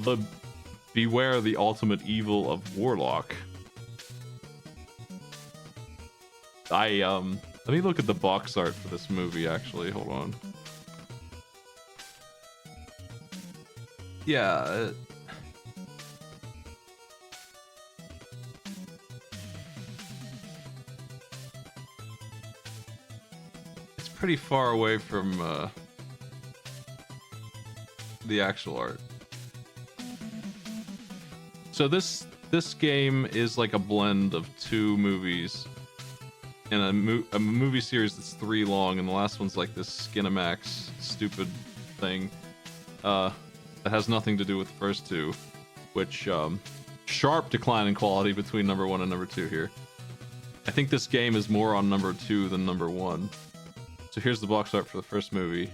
the beware the ultimate evil of Warlock. Let me look at the box art for this movie, actually. Hold on. Yeah. It's pretty far away from the actual art. So this game is like a blend of two movies and a movie series that's 3 long, and the last one's like this Skinamax stupid thing that has nothing to do with the first two, which sharp decline in quality between number 1 and number 2 here. I think this game is more on number 2 than number 1. So here's the box art for the first movie.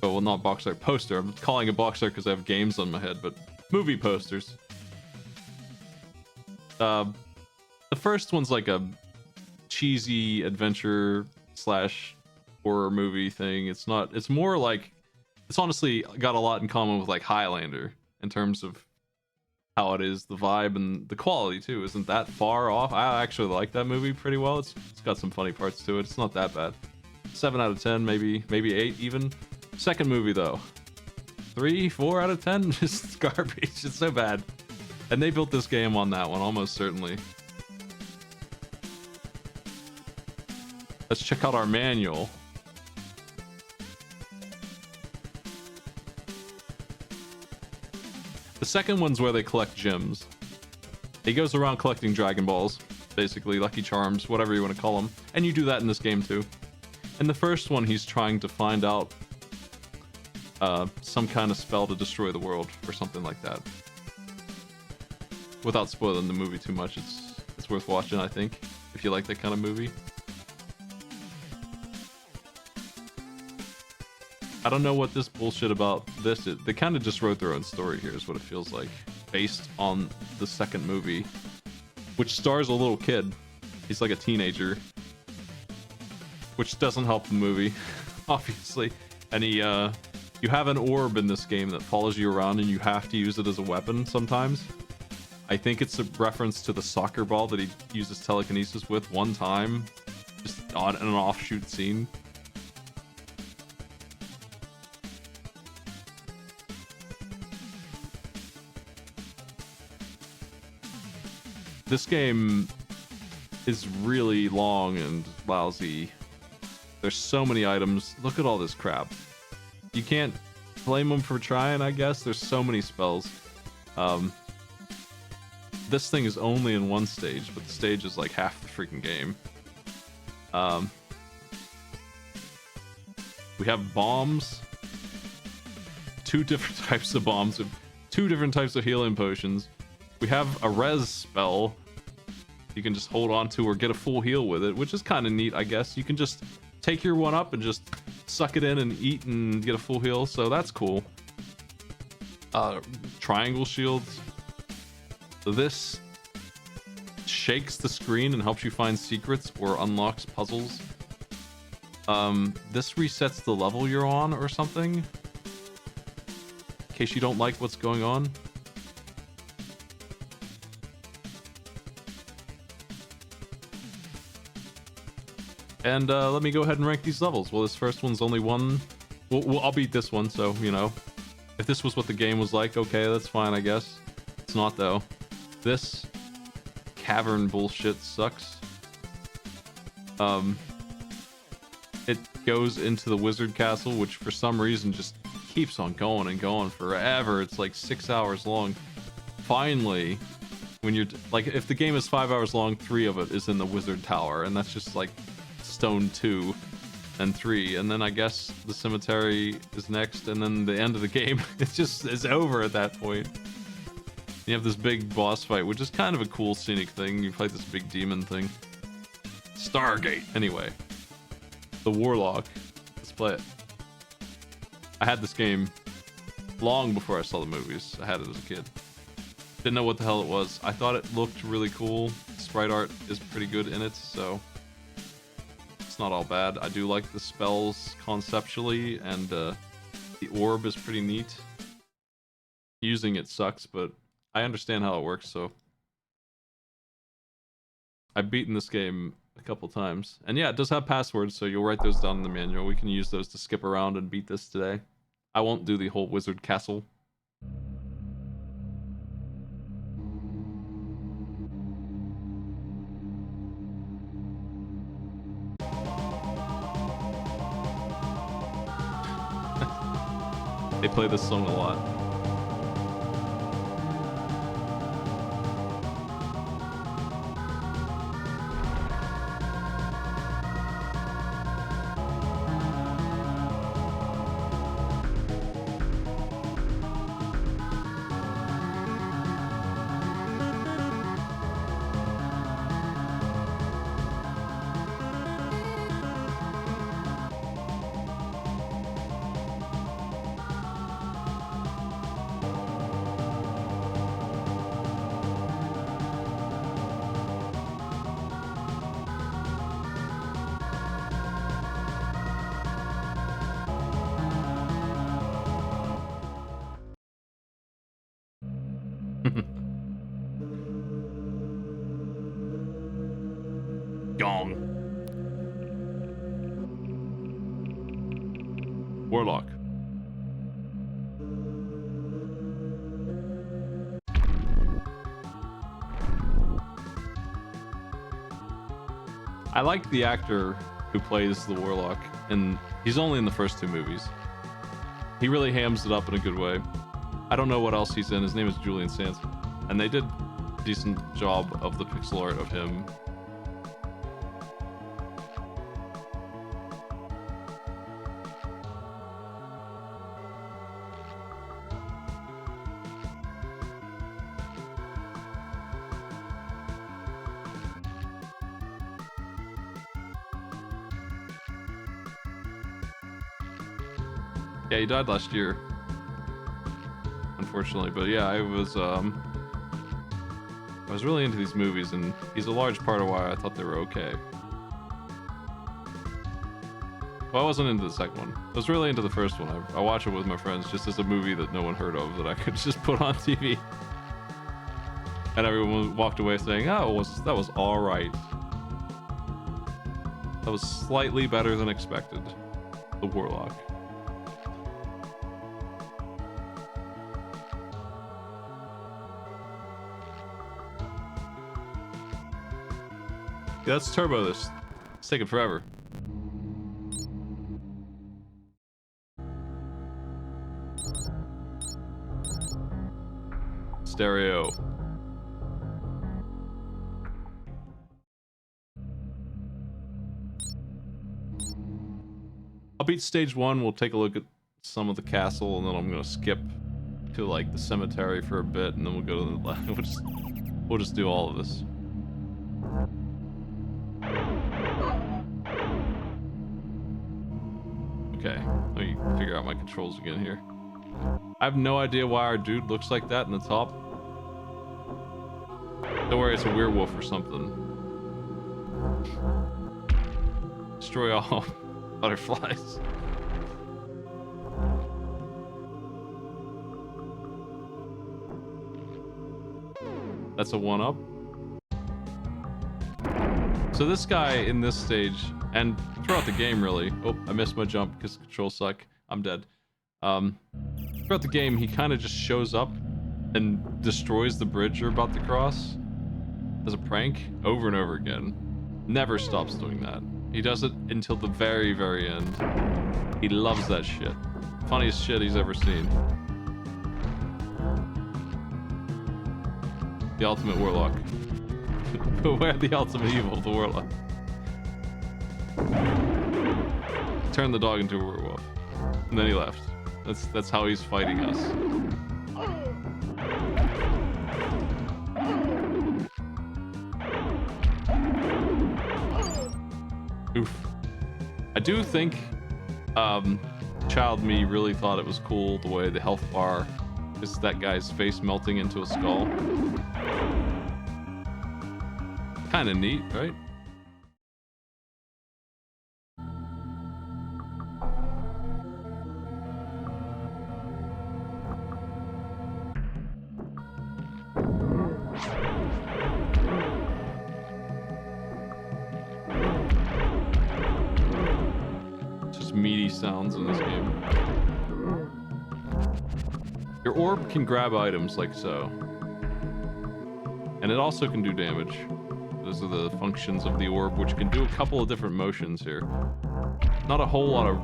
Oh, well, not box art, poster. I'm calling it box art because I have games on my head, but movie posters. The first one's like a cheesy adventure / horror movie thing. It's not, it's more like, it's honestly got a lot in common with like Highlander in terms of how it is, the vibe, and the quality too isn't that far off. I actually like that movie pretty well. It's got some funny parts to it. It's not that bad. 7 out of 10, maybe 8 even. Second movie though, 3, 4 out of 10, just garbage. It's so bad. And they built this game on that one, almost certainly. Let's check out our manual. The second one's where they collect gems. He goes around collecting Dragon Balls, basically, Lucky Charms, whatever you want to call them. And you do that in this game too. In the first one, he's trying to find out some kind of spell to destroy the world, or something like that. Without spoiling the movie too much, it's worth watching, I think, if you like that kind of movie. I don't know what this bullshit about this is. They kind of just wrote their own story here, is what it feels like, based on the second movie, which stars a little kid. He's like a teenager, which doesn't help the movie, obviously. And you have an orb in this game that follows you around, and you have to use it as a weapon sometimes. I think it's a reference to the soccer ball that he uses telekinesis with one time, just on an offshoot scene. This game is really long and lousy. There's so many items. Look at all this crap. You can't blame them for trying, I guess. There's so many spells. This thing is only in one stage, but the stage is like half the freaking game. We have bombs. 2 different types of bombs. 2 different types of healing potions. We have a res spell you can just hold on to or get a full heal with it, which is kind of neat, I guess. You can just take your one up and just suck it in and eat and get a full heal, so that's cool. Triangle shields. So this shakes the screen and helps you find secrets or unlocks puzzles. This resets the level you're on or something, in case you don't like what's going on. And let me go ahead and rank these levels. Well, this first one's only 1. Well, I'll beat this one, so, you know. If this was what the game was like, okay, that's fine, I guess. It's not, though. This cavern bullshit sucks. It goes into the wizard castle, which for some reason just keeps on going and going forever. It's like 6 hours long. Finally, when you're... Like, if the game is 5 hours long, 3 of it is in the wizard tower, and that's just like... Stone 2 and 3, and then I guess the cemetery is next, and then the end of the game it just is over at that point. You have this big boss fight, which is kind of a cool scenic thing. You fight this big demon thing. Stargate. Anyway, the Warlock. Let's play it. I had this game long before I saw the movies. I had it as a kid. Didn't know what the hell it was. I thought it looked really cool. Sprite art is pretty good in it, so not all bad. I do like the spells conceptually, and the orb is pretty neat. using it sucks, but I understand how it works, so I've beaten this game a couple times. And yeah, it does have passwords, so you'll write those down in the manual. We can use those to skip around and beat this today. I won't do the whole wizard castle. They play this song a lot. Gong. Warlock. I like the actor who plays the Warlock, and he's only in the first 2 movies. He really hams it up in a good way. I don't know what else he's in. His name is Julian Sands, and they did a decent job of the pixel art of him. Yeah, he died last year, unfortunately. But yeah, I was really into these movies, and he's a large part of why I thought they were okay. Well, I wasn't into the second one. I was really into the first one. I watched it with my friends just as a movie that no one heard of that I could just put on TV. And everyone walked away saying, "Oh, that was all right. That was slightly better than expected." The Warlock. Yeah, let's turbo this. It's taking forever. Stereo. I'll beat stage 1. We'll take a look at some of the castle, and then I'm gonna skip to like the cemetery for a bit, and then we'll go to the left. We'll just do all of this. Okay, let me figure out my controls again here. I have no idea why our dude looks like that in the top. Don't worry, it's a werewolf or something. Destroy all butterflies. That's a 1-up. So this guy in this stage, and throughout the game really, oh, I missed my jump because the controls suck. I'm dead. Throughout the game, he kind of just shows up and destroys the bridge you're about to cross as a prank over and over again. Never stops doing that. He does it until the very, very end. He loves that shit. Funniest shit he's ever seen. The ultimate Warlock. Beware the ultimate evil, the Warlock. Turn the dog into a werewolf. And then he left. That's how he's fighting us. Oof. I do think child me really thought it was cool the way the health bar is that guy's face melting into a skull. Kind of neat, right? baby sounds in this game. Your orb can grab items like so. And it also can do damage. Those are the functions of the orb, which can do a couple of different motions here. Not a whole lot of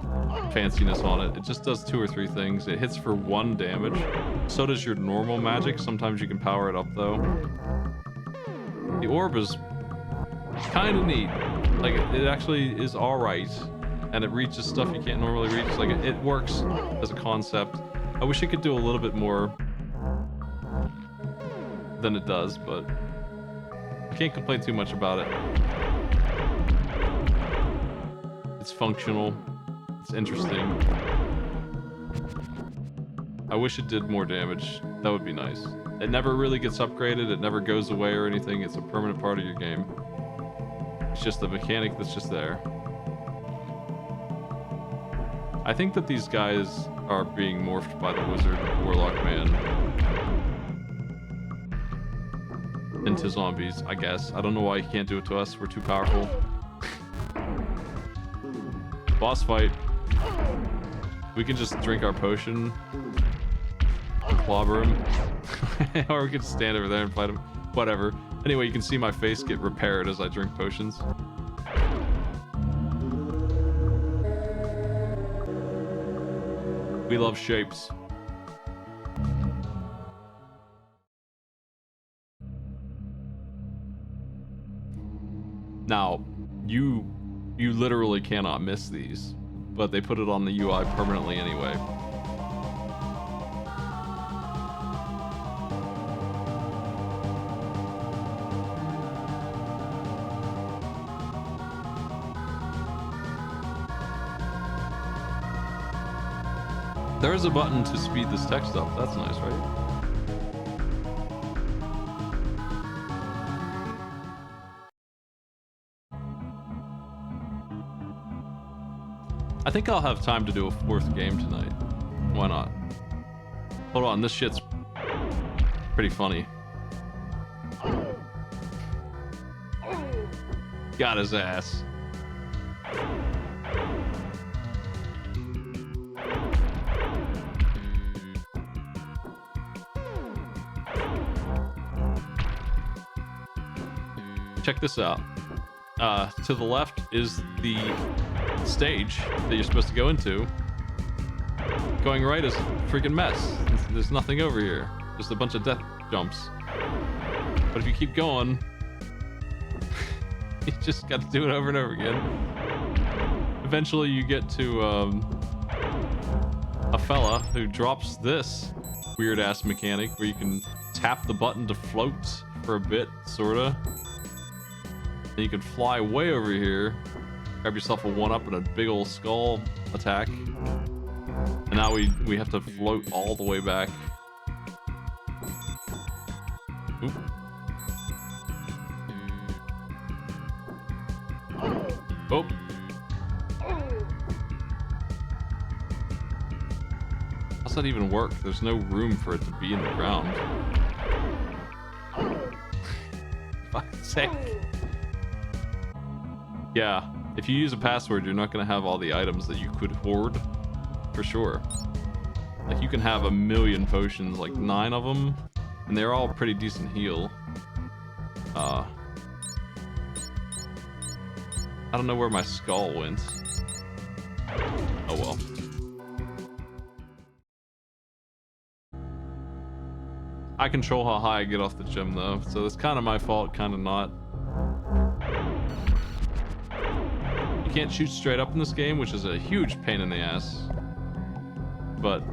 fanciness on it. It just does 2 or 3 things. It hits for 1 damage. So does your normal magic. Sometimes you can power it up though. The orb is kind of neat. Like it actually is all right, and it reaches stuff you can't normally reach. Like it works as a concept. I wish it could do a little bit more than it does, but I can't complain too much about it. It's functional. It's interesting. I wish it did more damage. That would be nice. It never really gets upgraded. It never goes away or anything. It's a permanent part of your game. It's just a mechanic that's just there. I think that these guys are being morphed by the wizard Warlock man into zombies, I guess. I don't know why he can't do it to us. We're too powerful. Boss fight. We can just drink our potion and clobber him. Or we can stand over there and fight him. Whatever. Anyway, you can see my face get repaired as I drink potions. We love shapes. Now, you literally cannot miss these, but they put it on the UI permanently anyway. There is a button to speed this text up. That's nice, right? I think I'll have time to do a 4th game tonight. Why not? Hold on, this shit's pretty funny. Got his ass. Check this out. To the left is the stage that you're supposed to go into. Going right is a freaking mess. There's nothing over here. Just a bunch of death jumps. But if you keep going, you just got to do it over and over again. Eventually you get to a fella who drops this weird ass mechanic where you can tap the button to float for a bit, sorta. Then you can fly way over here, grab yourself a 1-up and a big old skull attack. And now we have to float all the way back. Oop. Oh. How's that even work? There's no room for it to be in the ground. Fuck's sake. Yeah, if you use a password, you're not going to have all the items that you could hoard, for sure. Like, you can have 1,000,000 potions, like 9 of them, and they're all pretty decent heal. I don't know where my skull went. Oh well. I control how high I get off the gym, though, so it's kind of my fault, kind of not. You can't shoot straight up in this game, which is a huge pain in the ass. But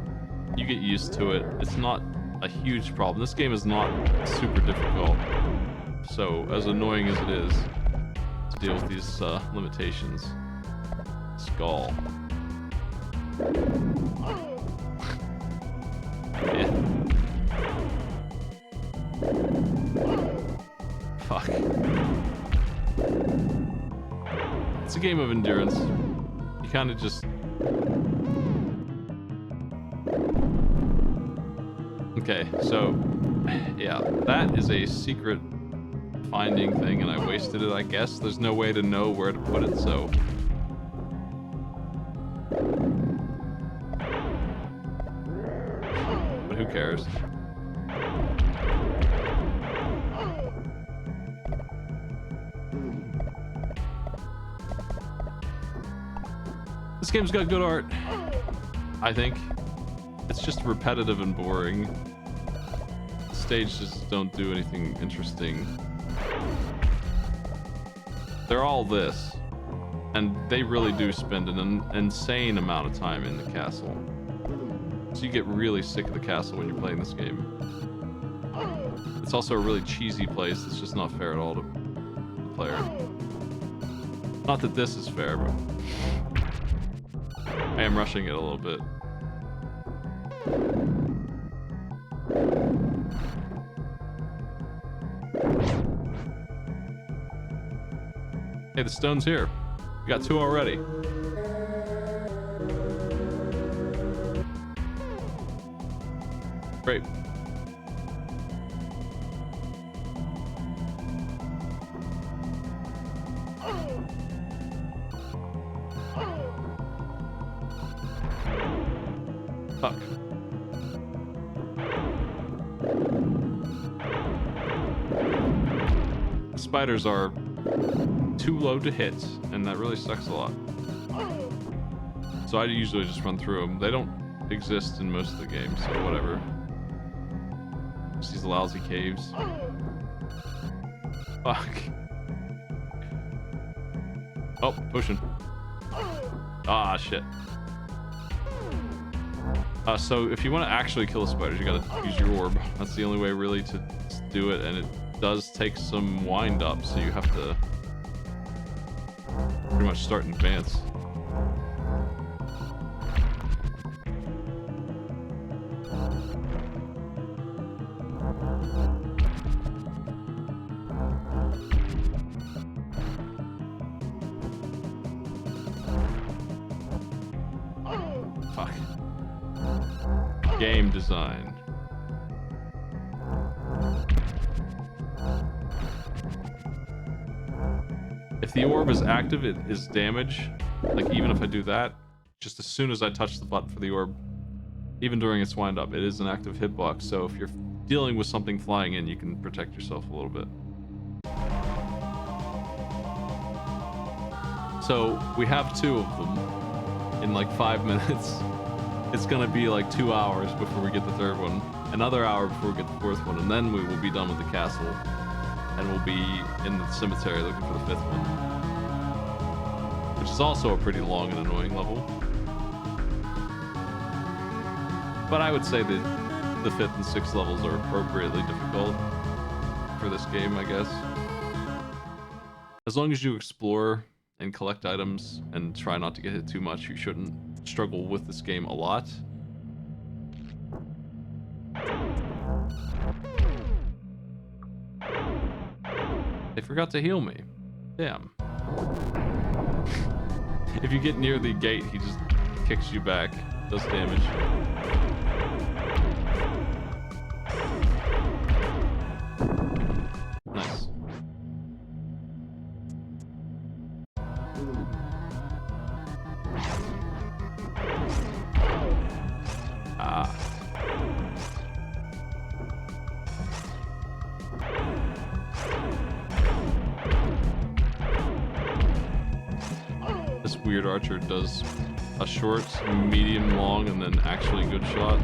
you get used to it. It's not a huge problem. This game is not super difficult. So, as annoying as it is to deal with these limitations. Skull. Yeah. Fuck. It's a game of endurance. You kind of just... Okay, so... Yeah, that is a secret finding thing, and I wasted it, I guess. There's no way to know where to put it, so... who cares? This game's got good art, I think. It's just repetitive and boring. The stages don't do anything interesting. They're all this, and they really do spend an insane amount of time in the castle. So you get really sick of the castle when you're playing this game. It's also a really cheesy place that's just not fair at all to the player. Not that this is fair, but I am rushing it a little bit. Hey, the stone's here. We got 2 already. Great. Fuck. The spiders are too low to hit, and that really sucks a lot. So I usually just run through them. They don't exist in most of the games, so whatever. Just these lousy caves. Fuck. Oh, potion. Ah, shit. So if you want to actually kill the spiders, you gotta use your orb. That's the only way really to do it, and it does take some wind up, so you have to pretty much start in advance. Fuck. Game design. If the orb is active, it is damage. Like, even if I do that, just as soon as I touch the button for the orb, even during its wind up, it is an active hitbox. So if you're dealing with something flying in, you can protect yourself a little bit. So we have 2 of them in like 5 minutes. It's gonna be like 2 hours before we get the 3rd one, another hour before we get the 4th one, and then we will be done with the castle, and we'll be in the cemetery looking for the 5th one, which is also a pretty long and annoying level. But I would say that the 5th and 6th levels are appropriately difficult for this game, I guess. As long as you explore and collect items and try not to get hit too much, you shouldn't struggle with this game a lot. They forgot to heal me. Damn. If you get near the gate, he just kicks you back, does damage. Nice. Ah. This weird archer does a short, medium, long, and then actually good shot.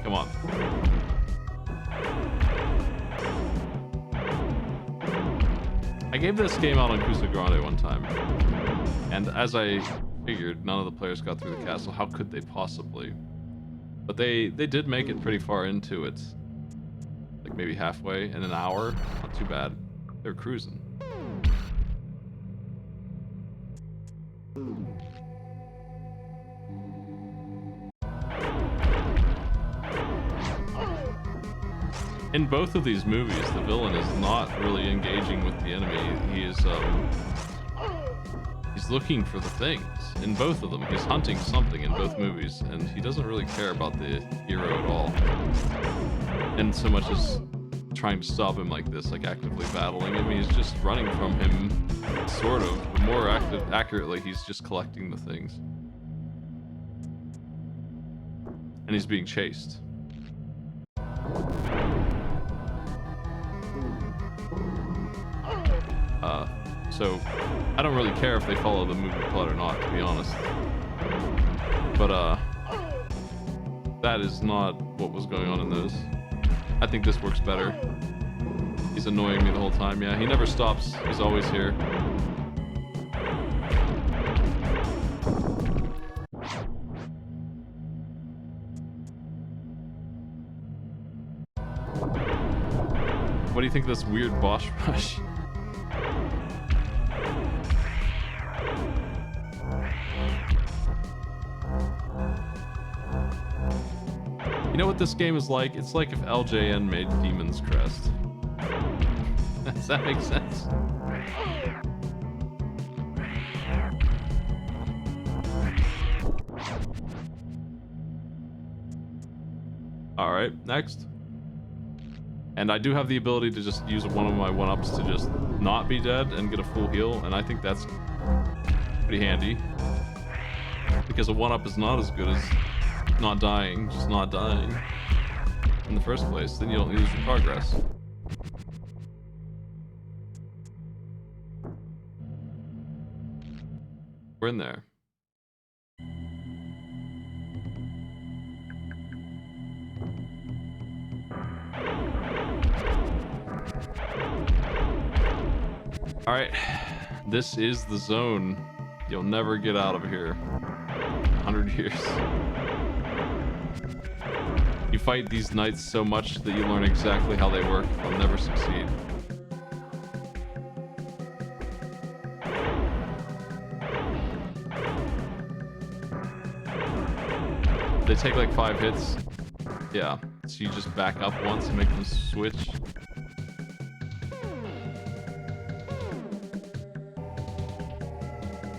Come on. I gave this game out on Kusa Grande one time, and as I figured, none of the players got through the castle. How could they possibly? But they did make it pretty far into it, like maybe halfway in an hour. Not too bad. They're cruising. In both of these movies, the villain is not really engaging with the enemy. He is he's looking for the things in both of them. He's hunting something in both movies, and he doesn't really care about the hero at all. And so much as trying to stop him like this, like actively battling him, he's just running from him, sort of. But more accurately, he's just collecting the things. And he's being chased. So I don't really care if they follow the movie plot or not, to be honest. But that is not what was going on in those. I think this works better. He's annoying me the whole time. Yeah, he never stops. He's always here. What do you think of this weird boss rush? You know what this game is like? It's like if LJN made Demon's Crest. Does that make sense? Alright, next. And I do have the ability to just use one of my 1-ups to just not be dead and get a full heal, and I think that's pretty handy. Because a 1-up is not as good as not dying, just not dying in the first place. Then you don't lose your progress. We're in there. Alright, this is the zone. You'll never get out of here. 100 years. You fight these knights so much that you learn exactly how they work. They'll never succeed. They take like 5 hits. Yeah, so you just back up once and make them switch.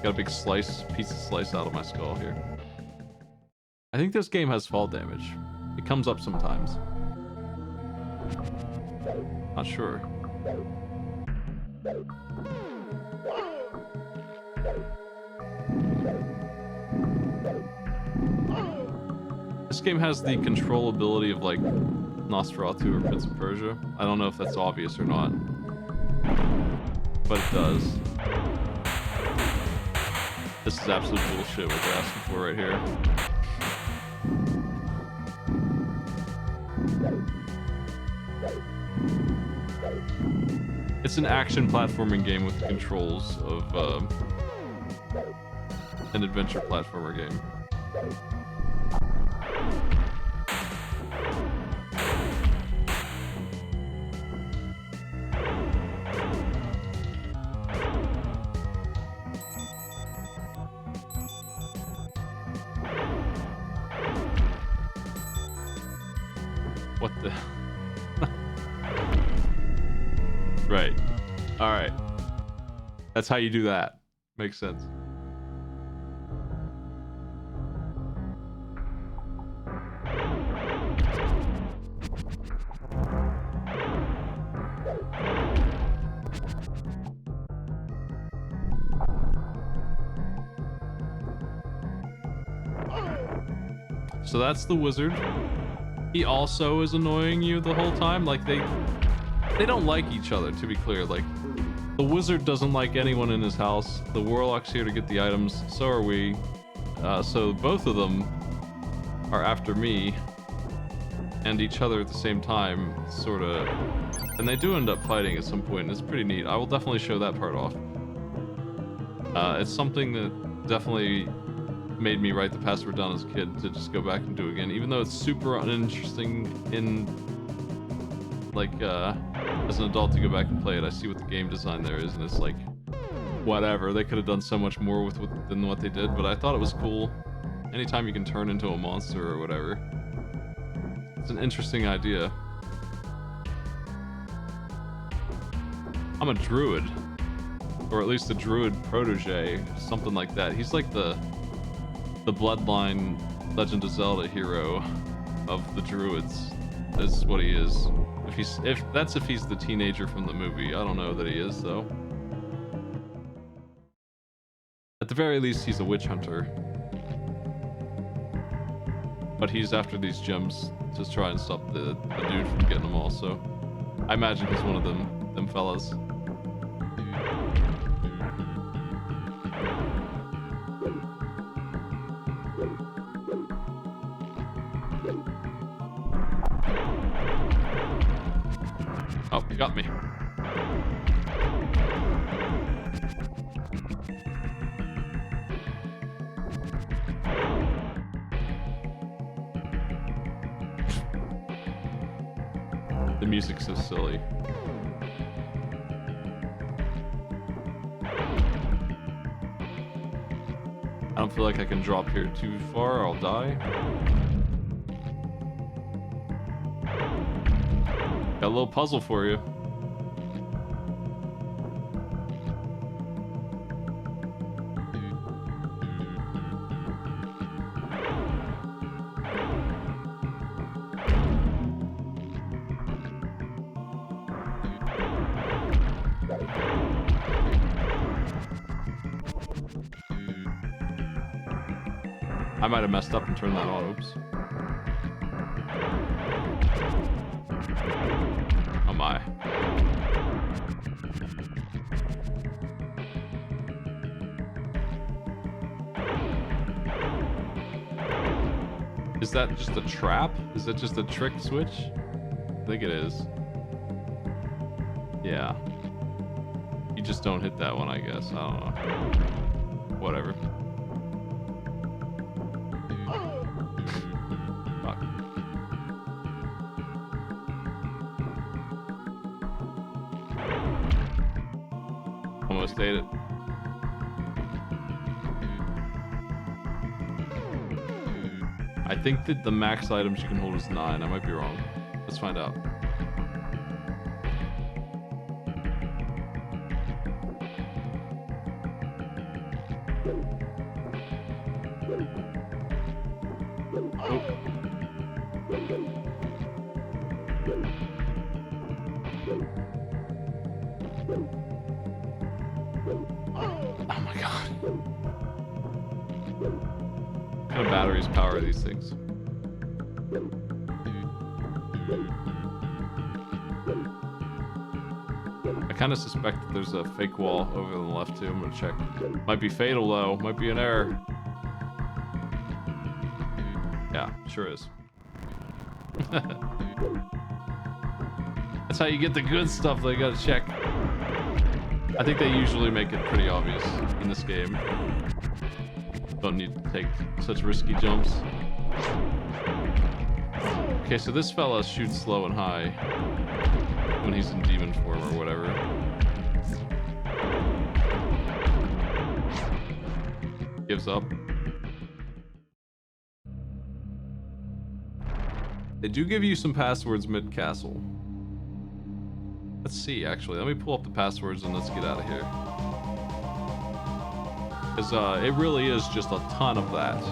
Got a big piece of slice out of my skull here. I think this game has fall damage. It comes up sometimes. Not sure. This game has the controllability of like Nosferatu or Prince of Persia. I don't know if that's obvious or not, but it does. This is absolute bullshit what they're asking for right here. It's an action platforming game with the controls of an adventure platformer game. What the? Right. All right. That's how you do that. Makes sense. So that's the wizard. He also is annoying you the whole time. Like they don't like each other, to be clear. Like the wizard doesn't like anyone in his house. The warlock's here to get the items. So are we. So both of them are after me and each other at the same time, sort of. And they do end up fighting at some point, and it's pretty neat. I will definitely show that part off. It's something that definitely made me write the password down as a kid to just go back and do again, even though it's super uninteresting in like as an adult to go back and play it. I see what the game design there is, and it's like whatever. They could have done so much more with than what they did, but I thought it was cool. Anytime you can turn into a monster or whatever, it's an interesting idea. I'm a druid. or at least the druid protege, something like that. He's like the bloodline Legend of Zelda hero of the druids. Is what he is. If he's the teenager from the movie. I don't know that he is though. At the very least, he's a witch hunter. But he's after these gems to try and stop the dude from getting them all. So I imagine he's one of them fellas. Oh, you got me. The music's so silly. I don't feel like I can drop here too far, I'll die. Got a little puzzle for you. I might have messed up and turned that on. Oops. Oh my. Is that just a trap? Is that just a trick switch? I think it is. Yeah. You just don't hit that one, I guess. I don't know. Whatever. Fuck. Almost ate it. I think that the max items you can hold is 9. I might be wrong. Let's find out. Oh my god. What kind of batteries power these things? I kind of suspect that there's a fake wall over on the left too. I'm gonna check. Might be fatal though. Might be an error. Yeah, sure is. That's how you get the good stuff. They gotta check. I think they usually make it pretty obvious in this game. Don't need to take such risky jumps. Okay, so this fella shoots slow and high when he's in demon form or whatever. Gives up. They do give you some passwords mid-castle. Let's see, actually. Let me pull up the passwords and let's get out of here. Because it really is just a ton of that.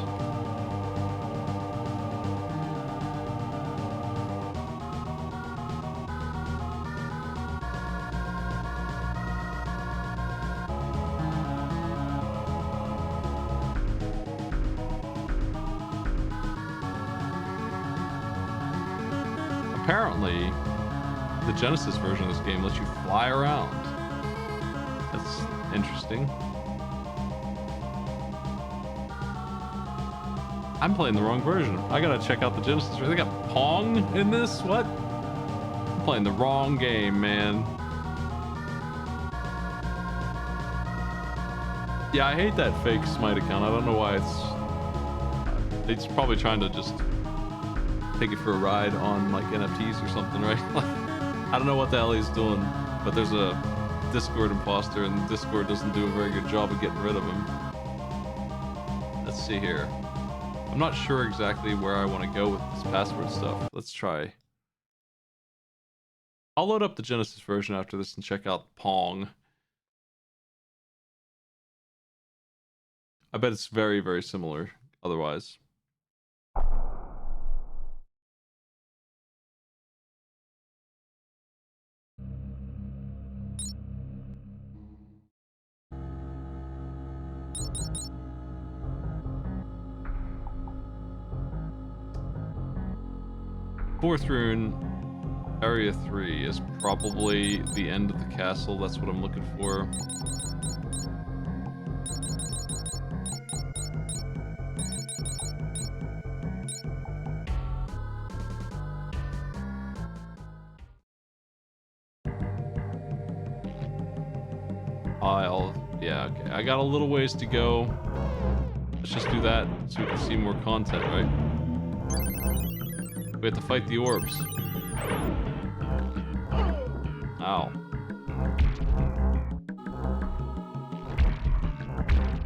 Apparently, the Genesis version of this game lets you fly around. That's interesting. I'm playing the wrong version. I gotta check out the Genesis version. They got Pong in this? What? I'm playing the wrong game, man. Yeah, I hate that fake Smite account. I don't know why it's probably trying to just take it for a ride on like NFTs or something, right? Like, I don't know what the hell he's doing, but there's a Discord imposter and Discord doesn't do a very good job of getting rid of him. Let's see here. I'm not sure exactly where I want to go with this password stuff. Let's try. I'll load up the Genesis version after this and check out Pong. I bet it's very, very similar otherwise. Fourth rune, area 3 is probably the end of the castle. That's what I'm looking for. Yeah, okay. I got a little ways to go. Let's just do that so we can see more content, right? We have to fight the orbs. Ow.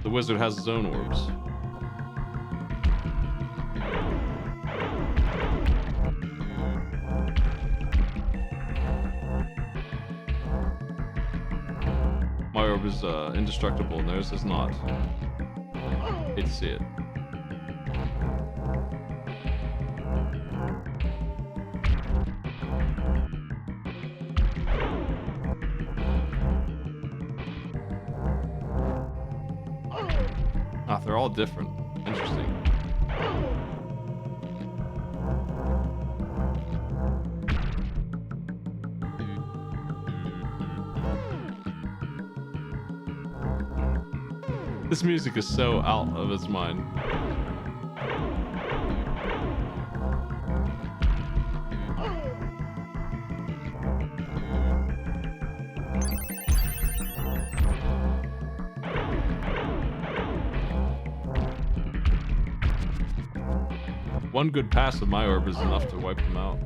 The wizard has his own orbs. My orb is indestructible and theirs is not. Hate to see it. Ah, they're all different. Interesting. This music is so out of its mind. One good pass of my orb is enough to wipe them out.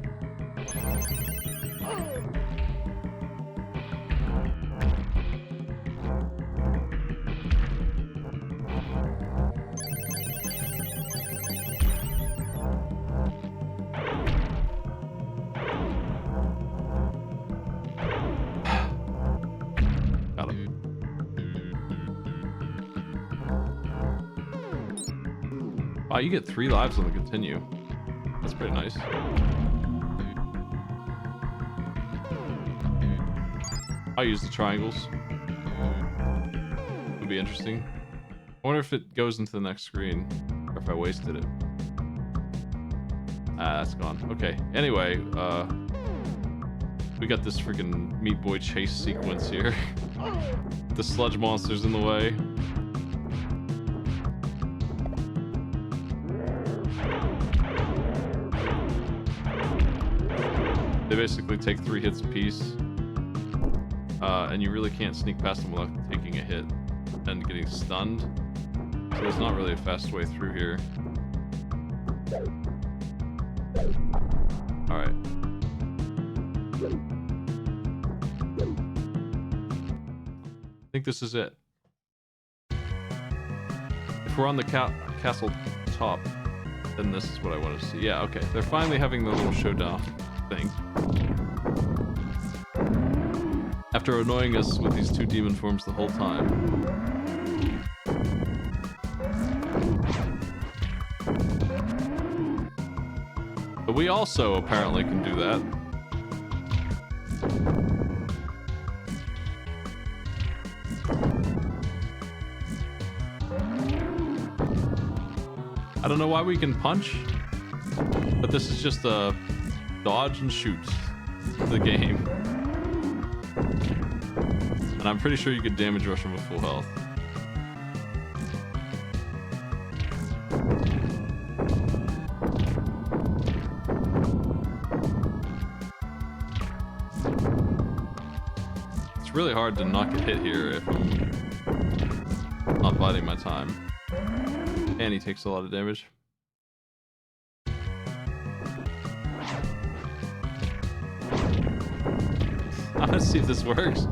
Got him. Wow, you get 3 lives on the continue. That's pretty nice. I'll use the triangles. Would be interesting. I wonder if it goes into the next screen, or if I wasted it. Ah, that's gone. Okay. Anyway, we got this freaking Meat Boy chase sequence here. The sludge monster's in the way. They basically take 3 hits apiece. And you really can't sneak past them without taking a hit and getting stunned. So there's not really a fast way through here. Alright. I think this is it. If we're on the castle top, then this is what I want to see. Yeah, okay. They're finally having the little showdown thing. After annoying us with these 2 demon forms the whole time. But we also apparently can do that. I don't know why we can punch, but this is just a dodge and shoot the game. And I'm pretty sure you could damage rush him with full health. It's really hard to not get hit here if I'm not biding my time. And he takes a lot of damage. Let's see if this works.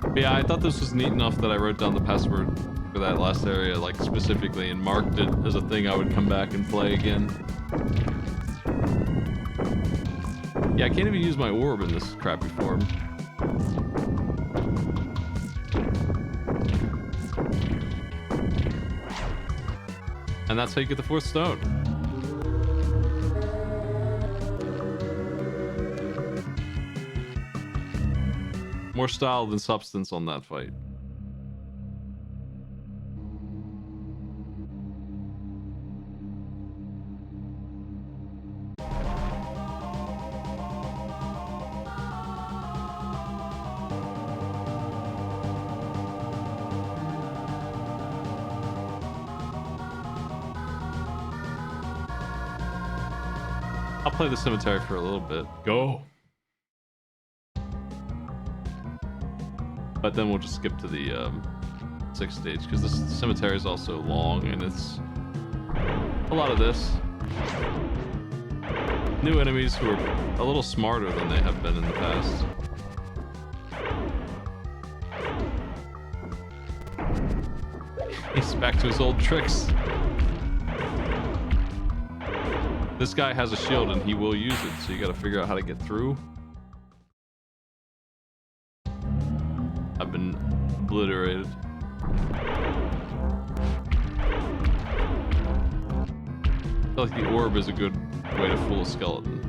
But yeah, I thought this was neat enough that I wrote down the password for that last area, like specifically, and marked it as a thing I would come back and play again. Yeah, I can't even use my orb in this crappy form. And that's how you get the 4th stone. More style than substance on that fight. I'll play the cemetery for a little bit. Go! But then we'll just skip to the 6th stage, because the cemetery is also long, and it's a lot of this. New enemies who are a little smarter than they have been in the past. He's back to his old tricks. This guy has a shield and he will use it, so you gotta figure out how to get through. I've been obliterated. I feel like the orb is a good way to fool a skeleton.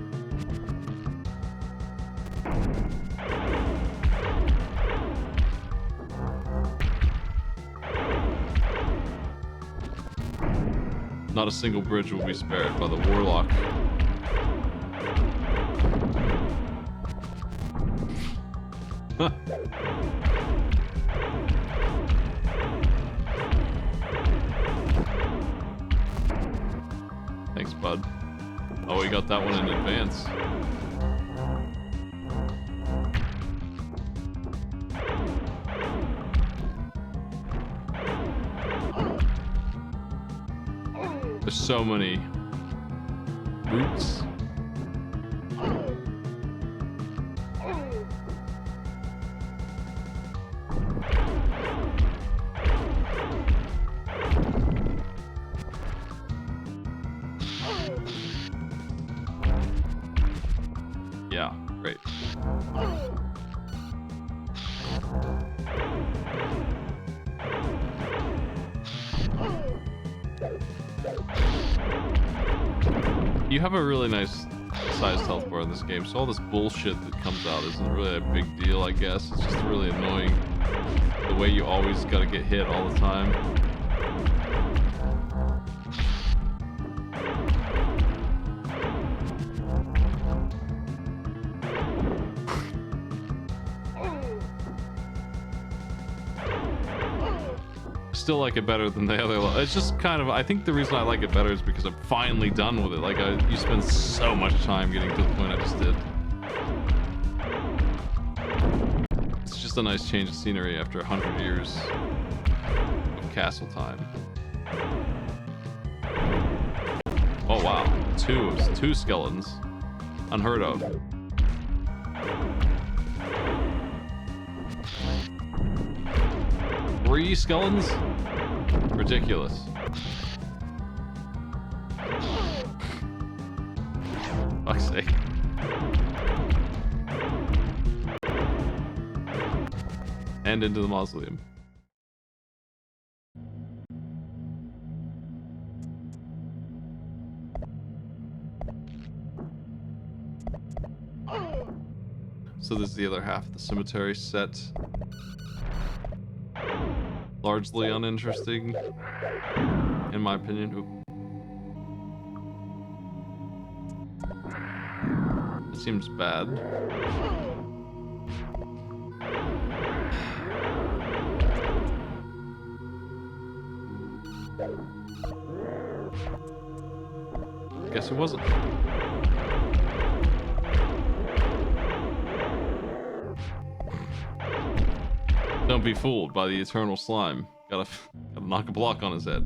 Not a single bridge will be spared by the Warlock. Huh. Thanks, bud. Oh, we got that one in advance. There's so many roots. Yeah, great. You have a really nice sized health bar in this game, so all this bullshit that comes out isn't really a big deal, I guess. It's just really annoying the way you always gotta get hit all the time. Still like it better than the other. It's just kind of, I think the reason I like it better is because I'm finally done with it. Like, you spend so much time getting to the point I just did. It's just a nice change of scenery after 100 years of castle time. Oh wow, two skeletons. Unheard of. Three skeletons? Ridiculous. Fuck's sake. And into the mausoleum. So this is the other half of the cemetery set. Largely uninteresting, in my opinion. Ooh. It seems bad. Guess it wasn't. Don't be fooled by the eternal slime. Gotta knock a block on his head.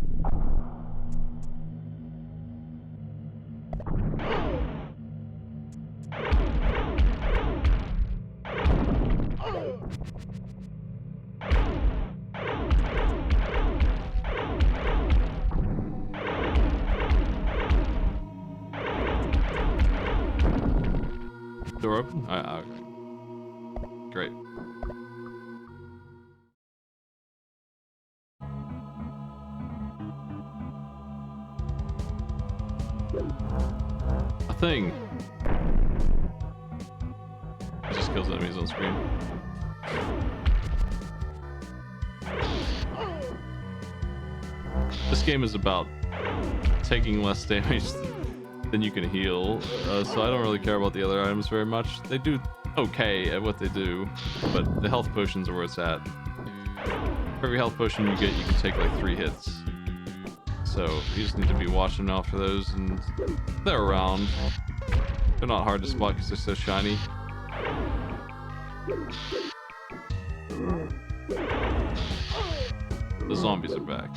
Door open? Okay. Great. A thing. It just kills enemies on screen. This game is about taking less damage than you can heal, so I don't really care about the other items very much. They do okay at what they do, but the health potions are where it's at. For every health potion you get, you can take like 3 hits. So you just need to be watching out for those, and they're around. They're not hard to spot because they're so shiny. The zombies are back.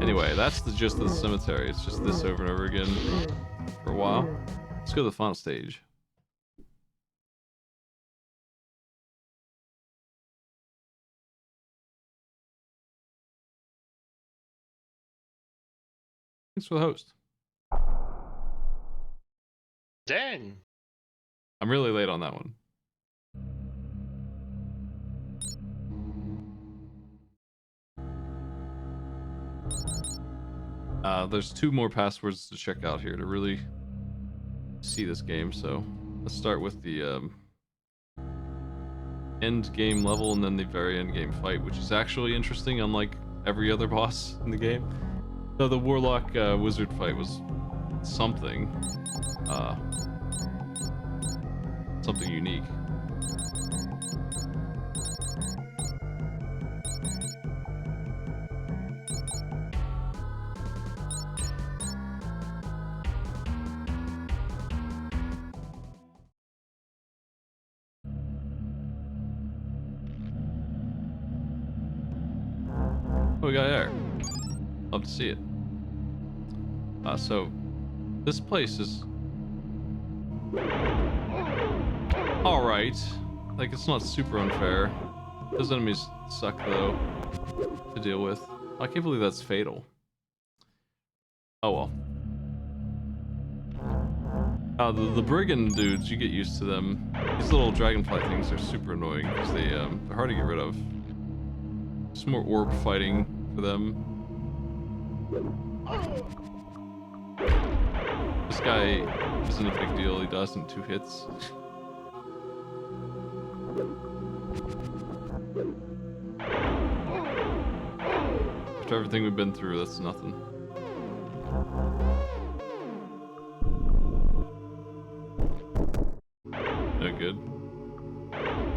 Anyway, that's the gist of the cemetery. It's just this over and over again for a while. Let's go to the final stage. Thanks for the host. Dang. I'm really late on that one. There's 2 more passwords to check out here to really see this game, so let's start with the end game level and then the very end game fight, which is actually interesting, unlike every other boss in the game. So the Warlock wizard fight was something something unique. What we got here? Love to see it. So this place is alright. Like, it's not super unfair. Those enemies suck though to deal with. I can't believe that's fatal. Oh well. The brigand dudes, you get used to them. These little dragonfly things are super annoying because they're hard to get rid of. Some more orb fighting for them. This guy isn't a big deal. He dies in 2 hits. After everything we've been through, that's nothing. No good.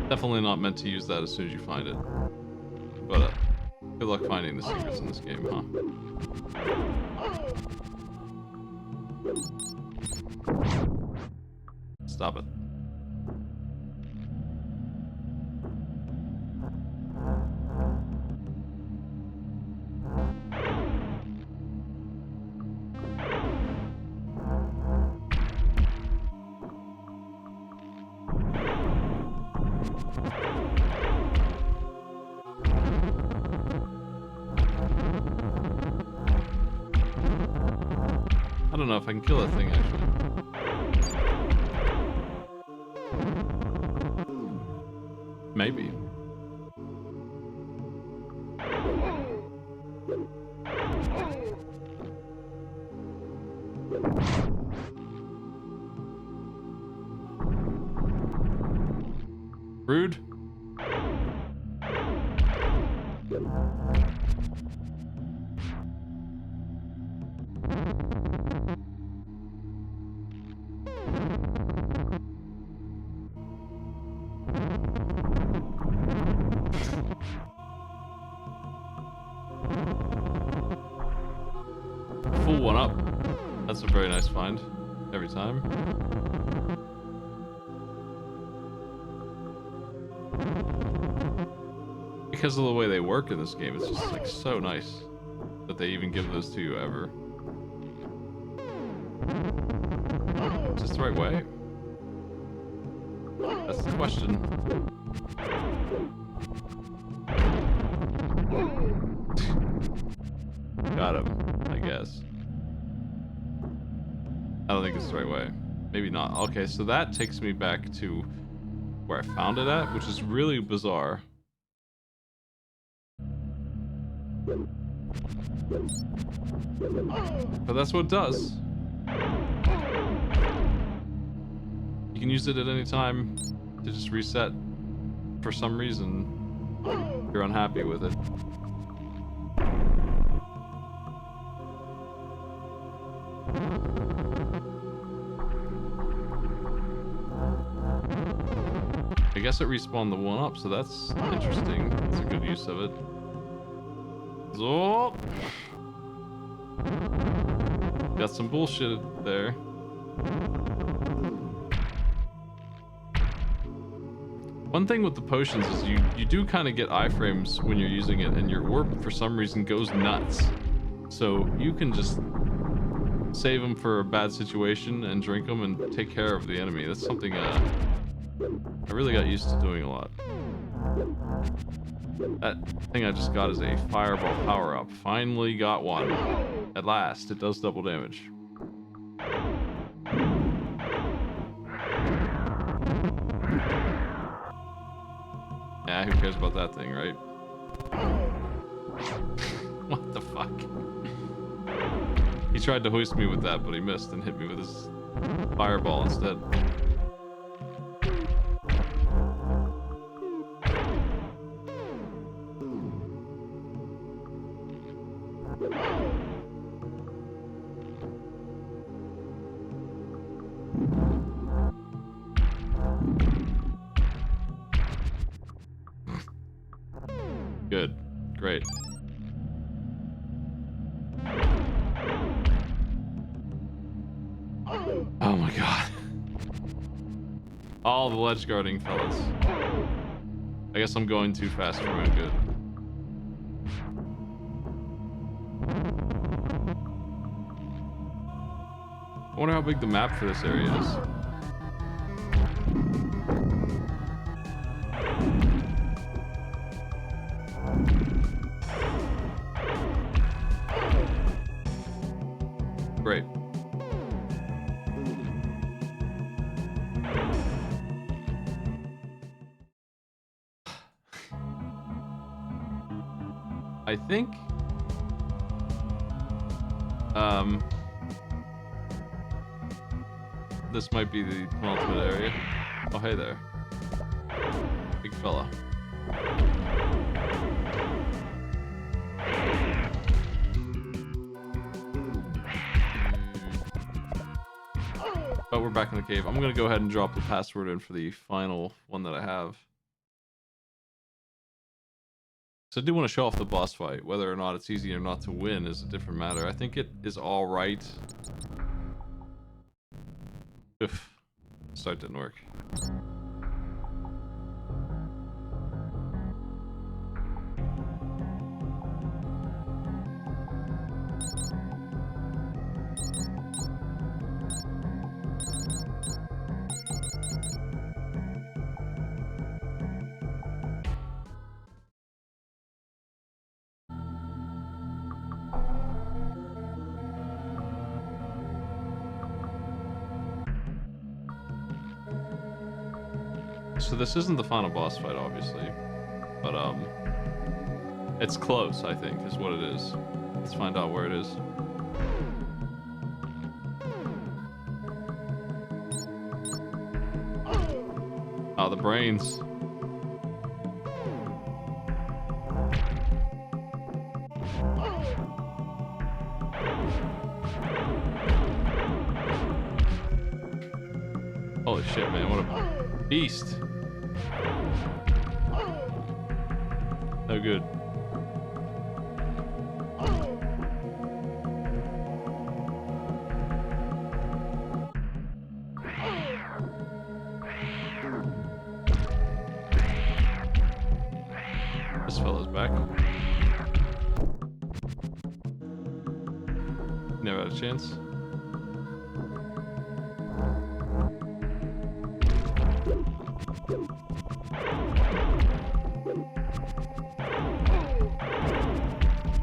Definitely not meant to use that as soon as you find it. But good luck finding the secrets in this game, huh? Stop it. I don't know if I can kill that thing, actually. Maybe. Rude. Full 1-up. That's a very nice find. Every time. Because of the way they work in this game, it's just like so nice that they even give those to you ever. Is this the right way? That's the question. Got him, I guess. I don't think it's the right way. Maybe not. Okay, so that takes me back to where I found it at, which is really bizarre. But that's what it does. You can use it at any time to just reset for some reason you're unhappy with it. I guess it respawned the one up, so that's interesting. That's a good use of it. So, got some bullshit there. One thing with the potions is you do kind of get iframes when you're using it, and your orb for some reason goes nuts. So you can just save them for a bad situation and drink them and take care of the enemy. That's something I really got used to doing a lot. That thing I just got is a fireball power-up. Finally got one. At last, it does double damage. Yeah, who cares about that thing, right? What the fuck? He tried to hoist me with that, but he missed and hit me with his fireball instead. Good. Great. Oh my god. All the ledge guarding fellas. I guess I'm going too fast for my own good. I wonder how big the map for this area is. Great. I think this might be the penultimate area. Oh, hey there. Big fella. But we're back in the cave. I'm gonna go ahead and drop the password in for the final one that I have. So I do want to show off the boss fight. Whether or not it's easy or not to win is a different matter. I think it is all right. Oof. Start didn't work. So this isn't the final boss fight, obviously, but it's close, I think, is what it is. Let's find out where it is. Oh, the brains. Holy shit, man, what a beast. No good. This fella's back. Never had a chance.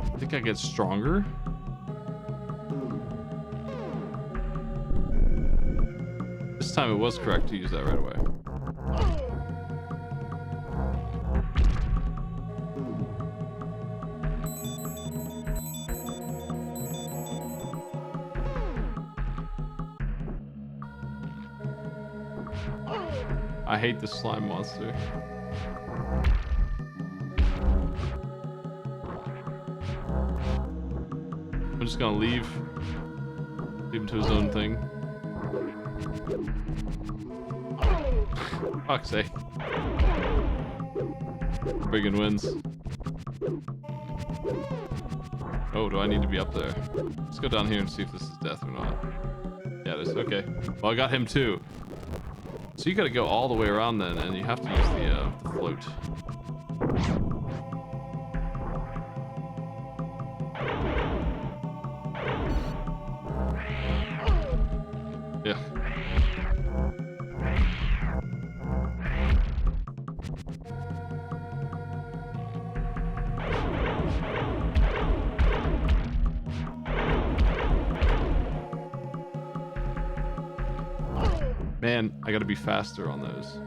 I think I get stronger. This time it was correct to use that right away. I hate this slime monster. I'm just gonna leave him to his own thing. Fuck's sake. Friggin' wins. Oh, do I need to be up there? Let's go down here and see if this is death or not. Yeah, it is. Okay. Well, I got him too. So you gotta go all the way around then, and you have to use the float. Yeah. Man, I gotta be faster on those.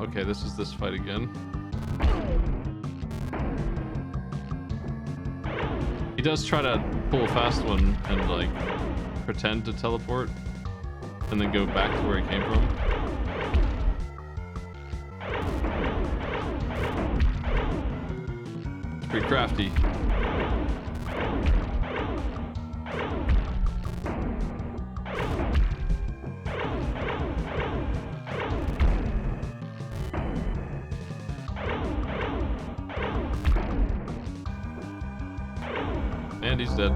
Okay, this is this fight again. He does try to pull a fast one and like pretend to teleport and then go back to where he came from. It's pretty crafty. And he's dead.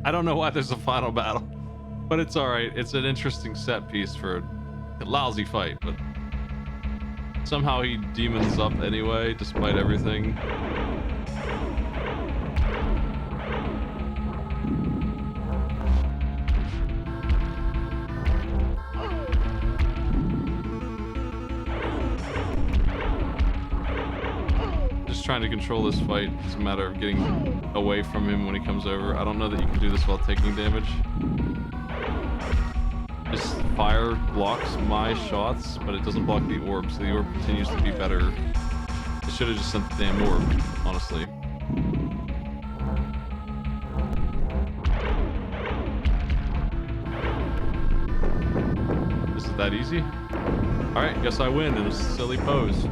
I don't know why there's a final battle, but it's alright. It's an interesting set piece for a lousy fight, but somehow he demons up anyway, despite everything. Trying to control this fight. It's a matter of getting away from him when he comes over. I don't know that you can do this while taking damage. This fire blocks my shots, but it doesn't block the orb, so the orb continues to be better. I should have just sent the damn orb, honestly. Is it that easy? Alright, guess I win in a silly pose.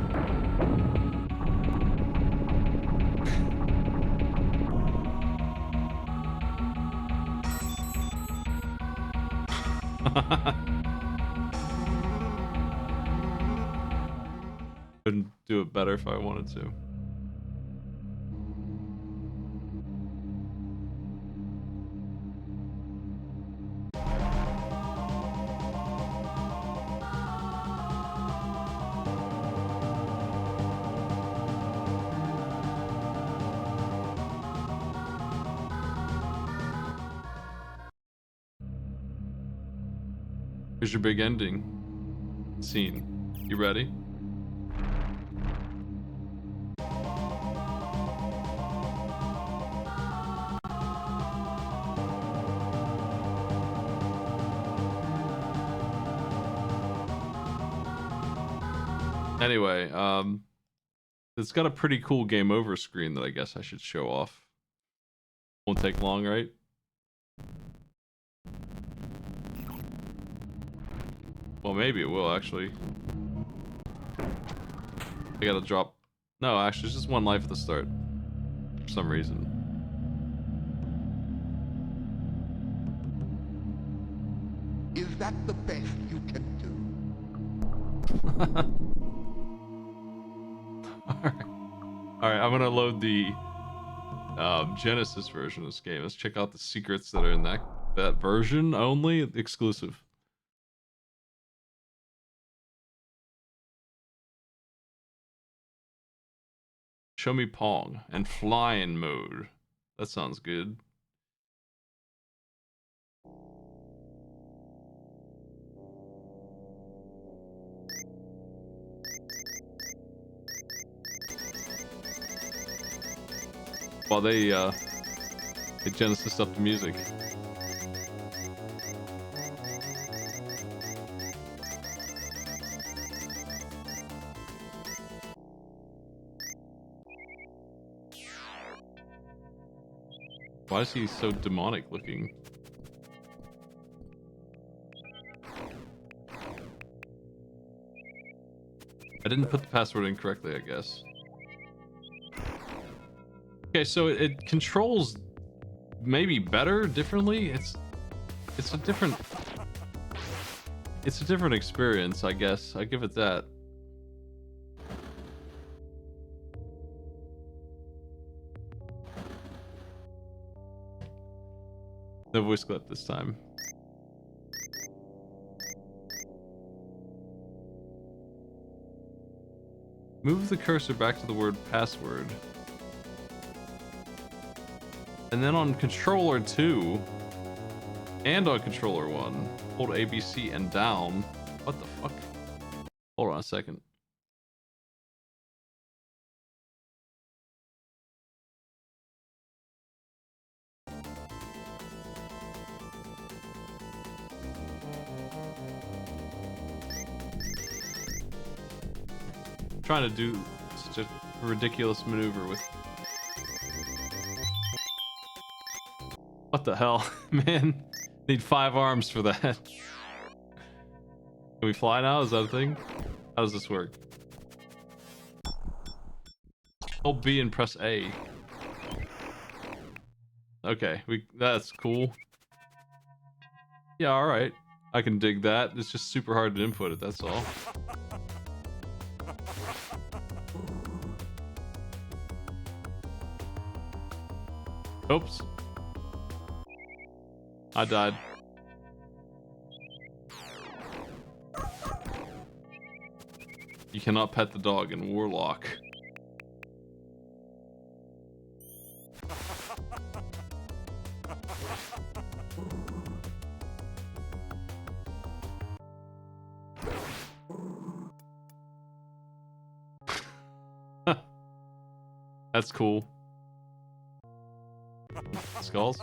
Couldn't do it better if I wanted to. Here's your big ending scene. You ready? Anyway, it's got a pretty cool game over screen that I guess I should show off. Won't take long, right? Well, maybe it will, actually. I gotta drop... No, actually, it's just one life at the start. For some reason. Is that the best you can do? Alright, I'm gonna load the Genesis version of this game. Let's check out the secrets that are in that version only. Exclusive. Show me Pong and flying mode. That sounds good. While they Genesis up the music. Why is he so demonic looking? I didn't put the password in correctly, I guess. Okay, so it controls maybe better, differently. It's a different experience, I guess. I give it that. No voice clip this time. Move the cursor back to the word password. And then on controller 2 and on controller 1, hold ABC and down. What the fuck? Hold on a second. Trying to do such a ridiculous maneuver with. What the hell, man? Need 5 arms for that. Can we fly now? Is that a thing? How does this work? Hold B and press A. Okay, that's cool. Yeah, all right. I can dig that. It's just super hard to input it. That's all. Oops. I died. You cannot pet the dog in Warlock. That's cool. Skulls?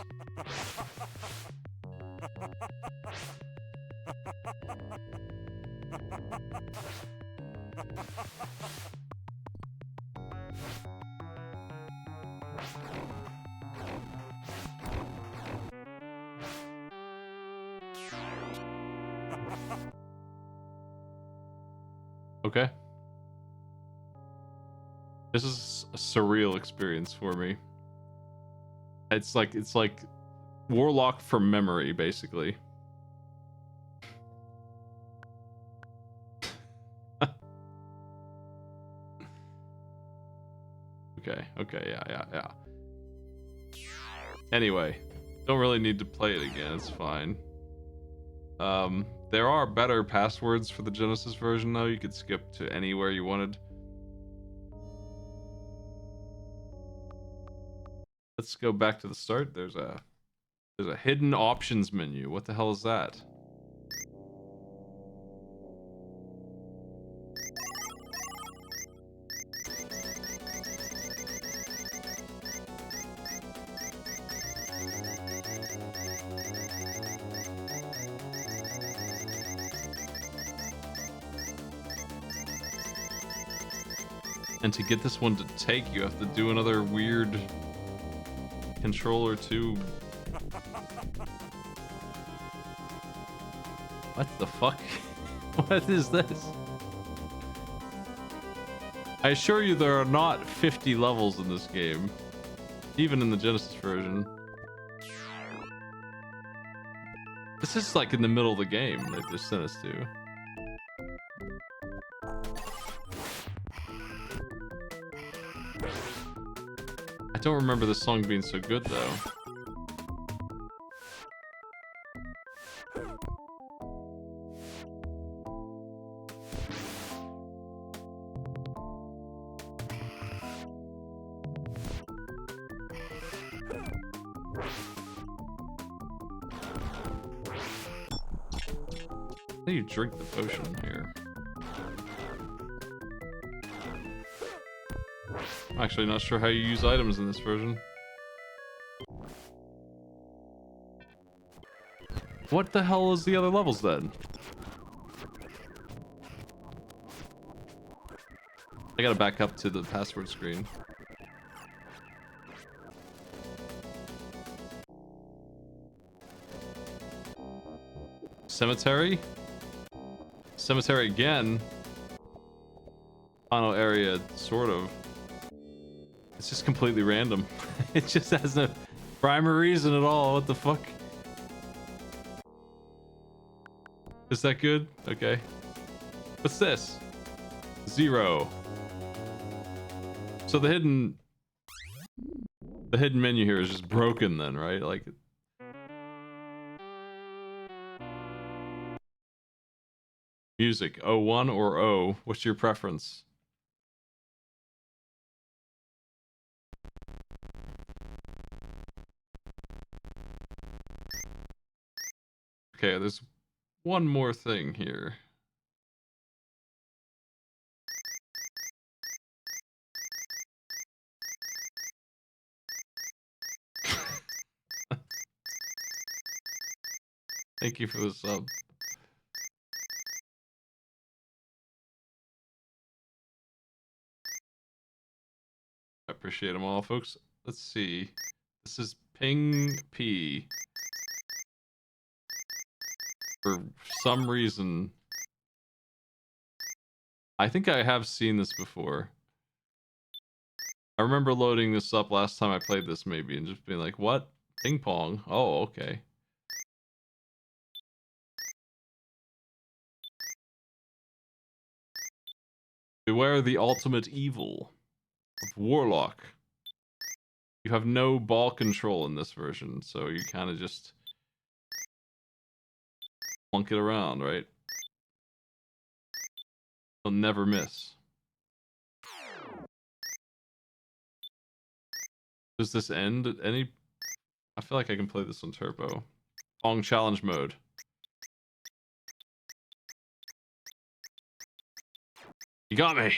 Okay. This is a surreal experience for me. It's like Warlock from memory, basically. Okay, yeah. Anyway, don't really need to play it again, it's fine. There are better passwords for the Genesis version though. You could skip to anywhere you wanted. Let's go back to the start. There's a hidden options menu. What the hell is that? And to get this one to take, you have to do another weird controller 2. What the fuck? What is this? I assure you there are not 50 levels in this game. Even in the Genesis version. This is like in the middle of the game they just sent us to. I don't remember this song being so good though. How do you drink the potion here? I'm actually not sure how you use items in this version. What the hell is the other levels then? I gotta back up to the password screen. Cemetery? Cemetery again? Final area, sort of. It's just completely random. It just has no rhyme or reason at all. What the fuck? Is that good? Okay. What's this? 0. So the hidden menu here is just broken then, right? Like music, O1 or O? What's your preference? Okay, there's one more thing here. Thank you for the sub. I appreciate them all, folks. Let's see. This is Ping P. For some reason, I think I have seen this before. I remember loading this up last time I played this maybe and just being like, what? Ping pong? Oh, okay. Beware the ultimate evil of Warlock. You have no ball control in this version, so you kind of just plunk it around, right? You'll never miss. Does this end at any... I feel like I can play this on turbo. Pong challenge mode. You got me!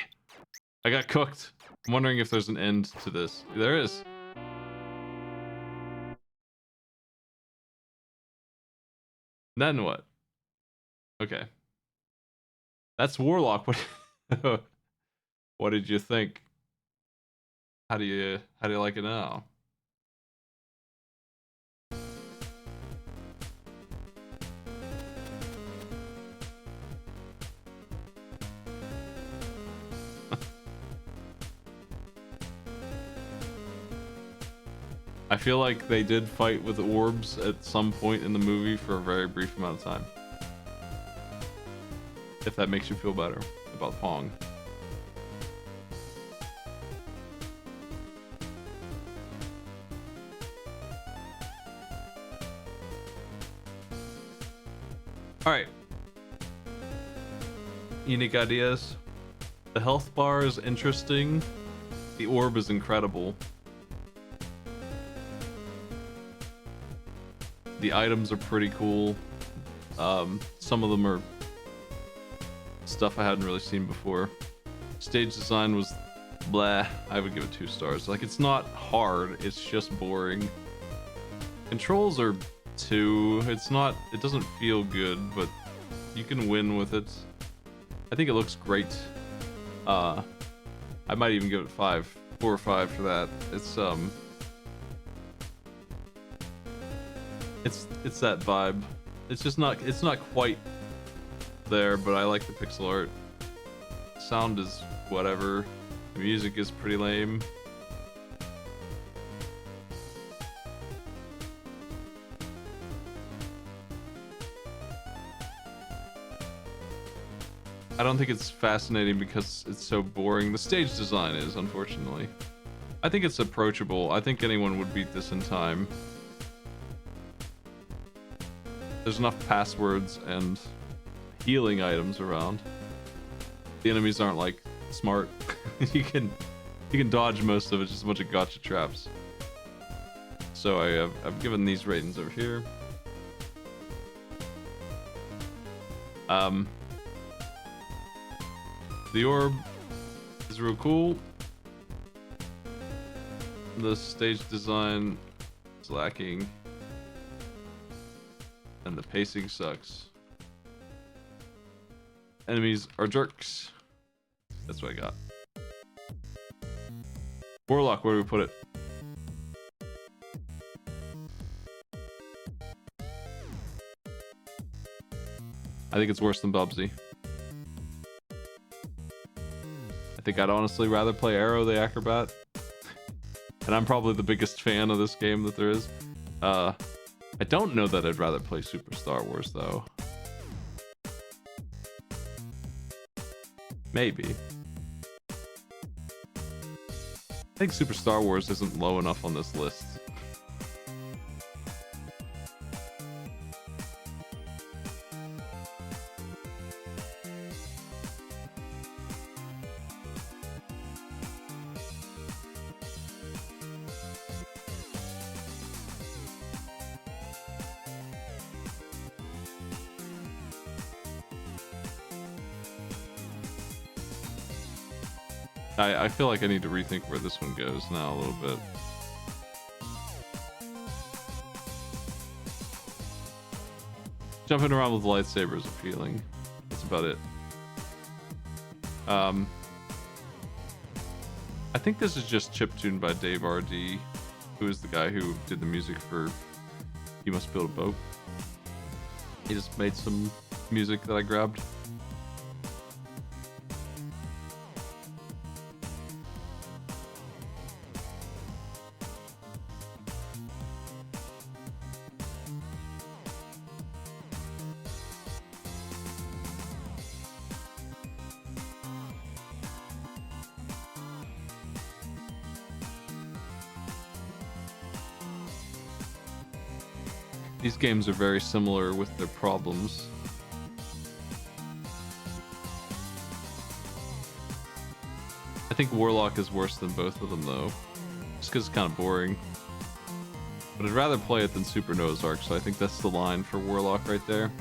I got cooked. I'm wondering if there's an end to this. There is. Then what? Okay. That's Warlock. What what did you think? How do you like it now? I feel like they did fight with orbs at some point in the movie for a very brief amount of time. If that makes you feel better about Pong. Alright. Unique ideas. The health bar is interesting. The orb is incredible. The items are pretty cool. Some of them are stuff I hadn't really seen before. Stage design was blah. I would give it 2 stars. Like, it's not hard, it's just boring. Controls are 2. It doesn't feel good, but you can win with it. I think it looks great. I might even give it 4 or 5 for that. It's that vibe. It's not quite there, but I like the pixel art. Sound is whatever. The music is pretty lame. I don't think it's fascinating because it's so boring. The stage design is, unfortunately. I think it's approachable. I think anyone would beat this in time. There's enough passwords and healing items around. The enemies aren't like smart. you can dodge most of it, just a bunch of gotcha traps. So I've given these ratings over here. The orb is real cool. The stage design is lacking. And the pacing sucks. Enemies are jerks. That's what I got. Warlock, where do we put it? I think it's worse than Bubsy. I think I'd honestly rather play Arrow the Acrobat. And I'm probably the biggest fan of this game that there is. I don't know that I'd rather play Super Star Wars, though. Maybe. I think Super Star Wars isn't low enough on this list. I feel like I need to rethink where this one goes now a little bit. Jumping around with lightsabers is appealing. That's about it. I think this is just chiptune by Dave R.D., who is the guy who did the music for You Must Build a Boat. He just made some music that I grabbed. These games are very similar with their problems. I think Warlock is worse than both of them though, just because it's kind of boring. But I'd rather play it than Super Noah's Ark, so I think that's the line for Warlock right there.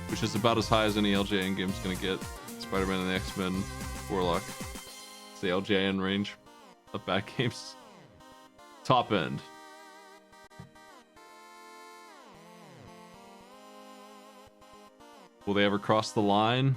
Which is about as high as any LJN game's gonna get. Spider-Man and the X-Men, Warlock. It's the LJN range of bad games. Top end. Will they ever cross the line?